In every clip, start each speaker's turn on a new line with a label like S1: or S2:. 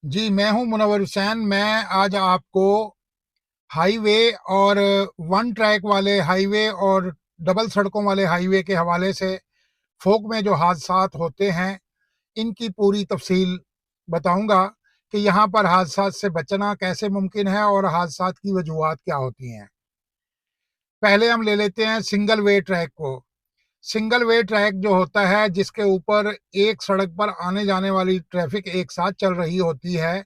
S1: जी, मैं हूँ मुनव्वर हुसैन। मैं आज आपको हाईवे और वन ट्रैक वाले हाईवे और डबल सड़कों वाले हाईवे के हवाले से फोक में जो हादसात होते हैं, इनकी पूरी तफसील बताऊंगा कि यहाँ पर हादसात से बचना कैसे मुमकिन है और हादसात की वजूहात क्या होती हैं। पहले हम ले लेते हैं सिंगल वे ट्रैक को। सिंगल वे ट्रैक जो होता है, जिसके ऊपर एक सड़क पर आने जाने वाली ट्रैफिक एक साथ चल रही होती है,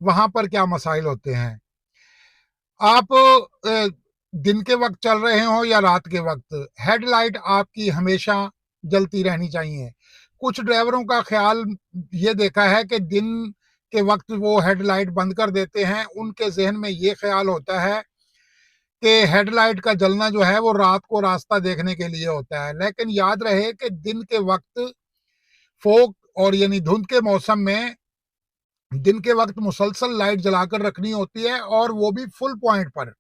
S1: वहां पर क्या मसाइल होते हैं। आप दिन के वक्त चल रहे हो या रात के वक्त, हेडलाइट आपकी हमेशा जलती रहनी चाहिए। कुछ ड्राइवरों का ख्याल ये देखा है कि दिन के वक्त वो हेडलाइट बंद कर देते हैं। उनके जहन में ये ख्याल होता है कि हेडलाइट का जलना जो है वो रात को रास्ता देखने के लिए होता है, लेकिन याद रहे कि दिन के वक्त फोग और यानी धुंध के मौसम में दिन के वक्त मुसलसल लाइट जलाकर रखनी होती है, और वो भी फुल पॉइंट पर,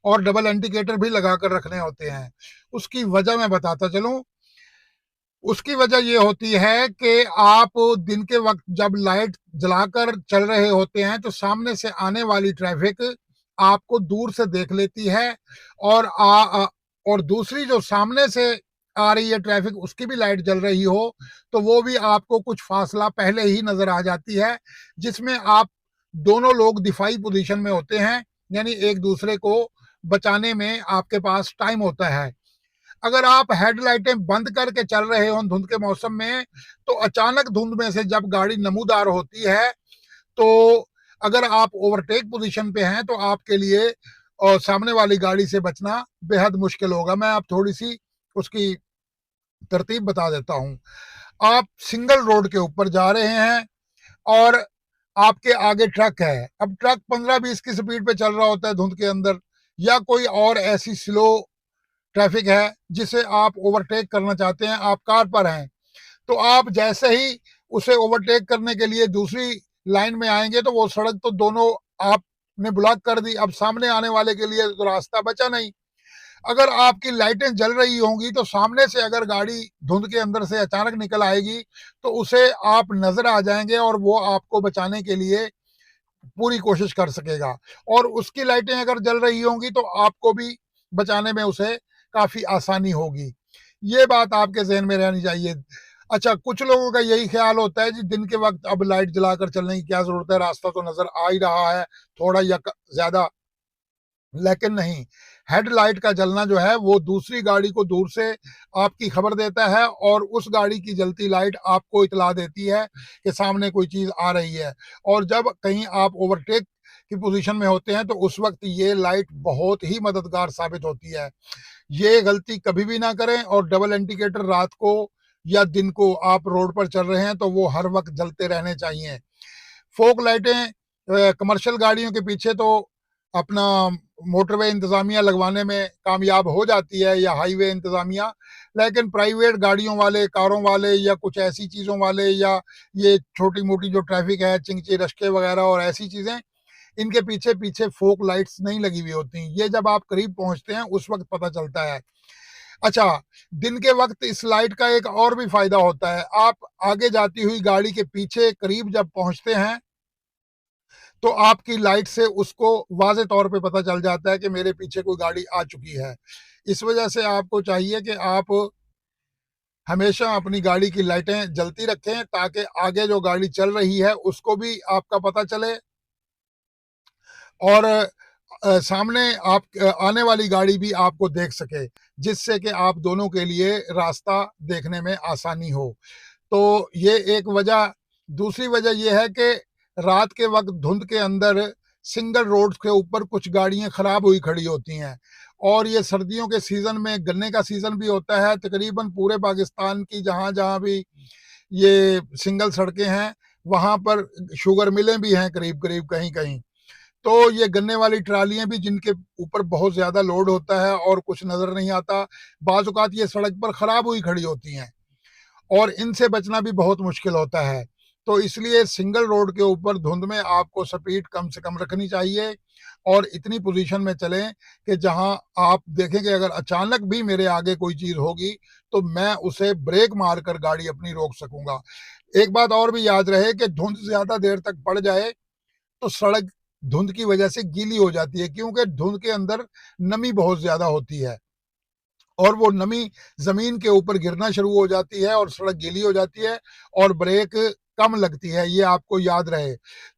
S1: और डबल इंडिकेटर भी लगाकर रखने होते हैं। उसकी वजह मैं बताता चलूं। उसकी वजह ये होती है कि आप दिन के वक्त जब लाइट जलाकर चल रहे होते हैं तो सामने से आने वाली ट्रैफिक आपको दूर से देख लेती है, और और दूसरी जो सामने से आ रही है ट्रैफिक, उसकी भी लाइट जल रही हो तो वो भी आपको कुछ फासला पहले ही नजर आ जाती है, जिसमें आप दोनों लोग दिफाई पोजीशन में होते हैं, यानी एक दूसरे को बचाने में आपके पास टाइम होता है। अगर आप हेडलाइटें बंद करके चल रहे हो धुंध के मौसम में, तो अचानक धुंध में से जब गाड़ी नमूदार होती है, तो अगर आप ओवरटेक पोजीशन पे हैं तो आपके लिए और सामने वाली गाड़ी से बचना बेहद मुश्किल होगा। मैं आप थोड़ी सी उसकी तरतीब बता देता हूँ। आप सिंगल रोड के ऊपर जा रहे हैं और आपके आगे ट्रक है। अब ट्रक 15-20 की स्पीड पे चल रहा होता है धुंध के अंदर, या कोई और ऐसी स्लो ट्रैफिक है जिसे आप ओवरटेक करना चाहते हैं, आप कार पर हैं, तो आप जैसे ही उसे ओवरटेक करने के लिए दूसरी लाइन में आएंगे तो वो सड़क तो दोनों आपने ब्लॉक कर दी। अब सामने आने वाले के लिए तो रास्ता बचा नहीं। अगर आपकी लाइटें जल रही होंगी तो सामने से अगर गाड़ी धुंध के अंदर से अचानक निकल आएगी तो उसे आप नजर आ जाएंगे और वो आपको बचाने के लिए पूरी कोशिश कर सकेगा। और उसकी लाइटें अगर जल रही होंगी तो आपको भी बचाने में उसे काफी आसानी होगी। ये बात आपके जहन में रहनी चाहिए। अच्छा, कुछ लोगों का यही ख्याल होता है जी दिन के वक्त अब लाइट जलाकर चलने की क्या जरूरत है, रास्ता तो नजर आ ही रहा है थोड़ा या ज्यादा। लेकिन नहीं, हेडलाइट का जलना जो है वो दूसरी गाड़ी को दूर से आपकी खबर देता है, और उस गाड़ी की जलती लाइट आपको इतला देती है कि सामने कोई चीज आ रही है। और जब कहीं आप ओवरटेक की पोजीशन में होते हैं तो उस वक्त ये लाइट बहुत ही मददगार साबित होती है। ये गलती कभी भी ना करें। और डबल इंडिकेटर रात को या दिन को आप रोड पर चल रहे हैं तो वो हर वक्त जलते रहने चाहिए। फोक लाइटें कमर्शियल गाड़ियों के पीछे तो अपना मोटरवे इंतजामिया लगवाने में कामयाब हो जाती है, या हाईवे इंतजामिया, लेकिन प्राइवेट गाड़ियों वाले, कारों वाले, या कुछ ऐसी चीज़ों वाले, या ये छोटी मोटी जो ट्रैफिक है, चिंची रश्के वगैरह और ऐसी चीज़ें, इनके पीछे पीछे फोक लाइट्स नहीं लगी हुई होती। ये जब आप करीब पहुंचते हैं उस वक्त पता चलता है। अच्छा, दिन के वक्त इस लाइट का एक और भी फायदा होता है। आप आगे जाती हुई गाड़ी के पीछे करीब जब पहुंचते हैं तो आपकी लाइट से उसको वाज़े तौर पे पता चल जाता है कि मेरे पीछे कोई गाड़ी आ चुकी है। इस वजह से आपको चाहिए कि आप हमेशा अपनी गाड़ी की लाइटें जलती रखें, ताकि आगे जो गाड़ी चल रही है उसको भी आपका पता चले, और सामने आप आने वाली गाड़ी भी आपको देख सके, जिससे कि आप दोनों के लिए रास्ता देखने में आसानी हो। तो ये एक वजह। दूसरी वजह यह है कि रात के वक्त धुंध के अंदर सिंगल रोड के ऊपर कुछ गाड़ियां खराब हुई खड़ी होती हैं, और ये सर्दियों के सीजन में, गन्ने का सीजन भी होता है तकरीबन पूरे पाकिस्तान की, जहां जहां भी ये सिंगल सड़कें हैं वहां पर शुगर मिलें भी हैं करीब करीब कहीं कहीं। तो ये गन्ने वाली ट्रालियां भी, जिनके ऊपर बहुत ज्यादा लोड होता है और कुछ नजर नहीं आता, बाज़ औक़ात ये सड़क पर खराब हुई खड़ी होती हैं, और इनसे बचना भी बहुत मुश्किल होता है। तो इसलिए सिंगल रोड के ऊपर धुंध में आपको स्पीड कम से कम रखनी चाहिए, और इतनी पोजीशन में चलें कि जहां आप देखें कि अगर अचानक भी मेरे आगे कोई चीज होगी तो मैं उसे ब्रेक मारकर गाड़ी अपनी रोक सकूंगा। एक बात और भी याद रहे कि धुंध ज़्यादा देर तक पड़ जाए तो सड़क धुंध की वजह से गीली हो जाती है, क्योंकि धुंध के अंदर नमी बहुत ज़्यादा होती है और वो नमी ज़मीन के ऊपर गिरना शुरू हो जाती है और सड़क गीली हो जाती है और ब्रेक कम लगती है, ये आपको याद रहे।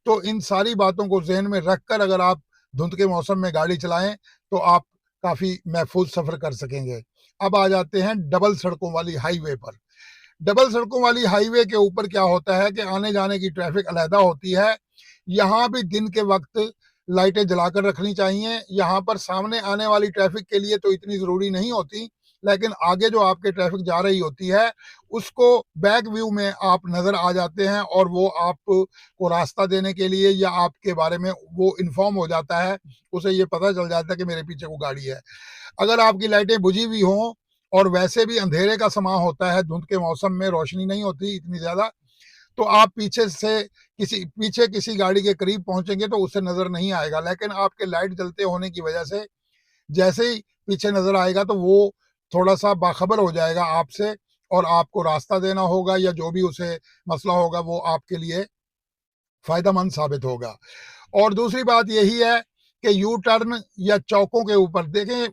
S1: तो इन सारी बातों को ज़हन में रखकर अगर आप धुंध के मौसम में गाड़ी चलाएं तो आप काफ़ी महफूज सफ़र कर सकेंगे। अब आ जाते हैं डबल सड़कों वाली हाईवे पर। डबल सड़कों वाली हाईवे के ऊपर क्या होता है कि आने जाने की ट्रैफिक अलहदा होती है। यहाँ भी दिन के वक्त लाइटें जलाकर रखनी चाहिए। यहाँ पर सामने आने वाली ट्रैफिक के लिए तो इतनी ज़रूरी नहीं होती, लेकिन आगे जो आपके ट्रैफिक जा रही होती है उसको बैक व्यू में आप नज़र आ जाते हैं और वो आपको रास्ता देने के लिए या आपके बारे में वो इन्फॉर्म हो जाता है, उसे ये पता चल जाता है कि मेरे पीछे को गाड़ी है। अगर आपकी लाइटें बुझी हुई हों और वैसे भी अंधेरे का समा होता है, धुंध के मौसम में रोशनी नहीं होती इतनी ज़्यादा, तो आप पीछे किसी गाड़ी के करीब पहुंचेंगे तो उसे नज़र नहीं आएगा, लेकिन आपके लाइट जलते होने की वजह से जैसे ही पीछे नज़र आएगा तो वो थोड़ा सा बाखबर हो जाएगा आपसे और आपको रास्ता देना होगा या जो भी उसे मसला होगा वो आपके लिए फ़ायदेमंद साबित होगा। और दूसरी बात यही है कि यू टर्न या चौकों के ऊपर देखें,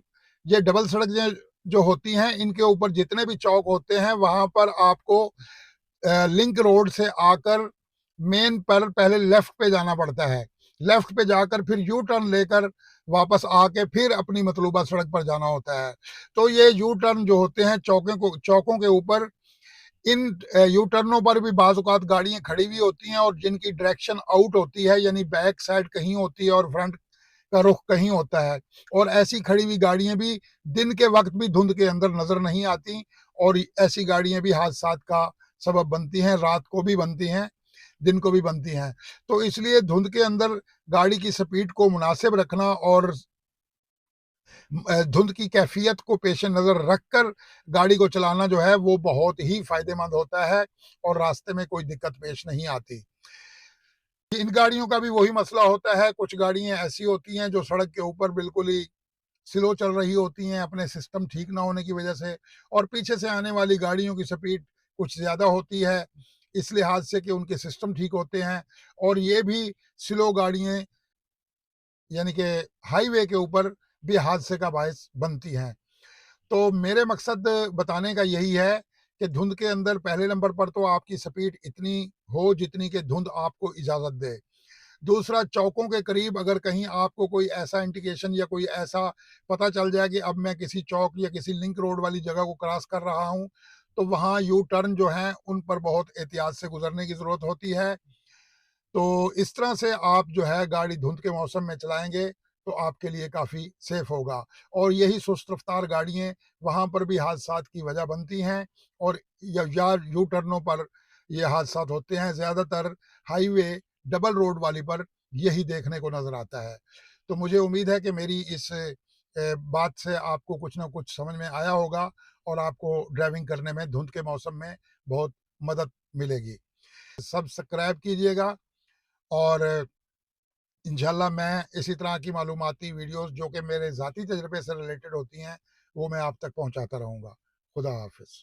S1: ये डबल सड़क जो होती हैं इनके ऊपर जितने भी चौक होते हैं वहां पर आपको लिंक रोड से आकर मेन पर पहले लेफ्ट पे जाना पड़ता है। लेफ्ट पे जाकर फिर यू टर्न लेकर वापस आके फिर अपनी मतलूबा सड़क पर जाना होता है। तो ये यू टर्न जो होते हैं चौकों के ऊपर, इन यू टर्नों पर भी बाज़ औक़ात गाड़ियाँ खड़ी हुई होती हैं और जिनकी डायरेक्शन आउट होती है, यानी बैक साइड कहीं होती है और फ्रंट का रुख कहीं होता है। और ऐसी खड़ी हुई गाड़ियाँ भी दिन के वक्त भी धुंध के अंदर नज़र नहीं आती और ऐसी गाड़ियाँ भी हादसात का सबब बनती हैं, रात को भी बनती हैं, दिन को भी बनती हैं। तो इसलिए धुंध के अंदर गाड़ी की स्पीड को मुनासिब रखना और धुंध की कैफियत को पेश नज़र रखकर गाड़ी को चलाना जो है वो बहुत ही फ़ायदेमंद होता है और रास्ते में कोई दिक्कत पेश नहीं आती। इन गाड़ियों का भी वही मसला होता है, कुछ गाड़ियाँ ऐसी होती हैं जो सड़क के ऊपर बिल्कुल ही स्लो चल रही होती हैं अपने सिस्टम ठीक ना होने की वजह से, और पीछे से आने वाली गाड़ियों की स्पीड कुछ ज़्यादा होती है इस लिहाज से कि उनके सिस्टम ठीक होते हैं और ये भी स्लो गाड़ियाँ यानी कि हाईवे के ऊपर भी हादसे का बायस बनती हैं। तो मेरे मकसद बताने का यही है कि धुंध के अंदर पहले नंबर पर तो आपकी स्पीड इतनी हो जितनी कि धुंध आपको इजाज़त दे। दूसरा, चौकों के करीब अगर कहीं आपको कोई ऐसा इंडिकेशन या कोई ऐसा पता चल जाए कि अब मैं किसी चौक या किसी लिंक रोड वाली जगह को क्रॉस कर रहा हूँ, तो वहाँ यू टर्न जो हैं उन पर बहुत एहतियात से गुजरने की ज़रूरत होती है। तो इस तरह से आप जो है गाड़ी धुंध के मौसम में चलाएँगे तो आपके लिए काफ़ी सेफ होगा और यही सुस्त रफ्तार गाड़ियाँ वहाँ पर भी हादसात की वजह बनती हैं और या यू टर्नों पर ये हादसात होते हैं। ज़्यादातर हाईवे डबल रोड वाली पर यही देखने को नज़र आता है। तो मुझे उम्मीद है कि मेरी इस बात से आपको कुछ ना कुछ समझ में आया होगा और आपको ड्राइविंग करने में धुंध के मौसम में बहुत मदद मिलेगी। सब्सक्राइब कीजिएगा और इंशाल्लाह मैं इसी तरह की मालूमाती वीडियोस जो कि मेरे ज़ाती तजर्बे से रिलेटेड होती हैं, वो मैं आप तक पहुँचाता रहूँगा। खुदा हाफ़िज़।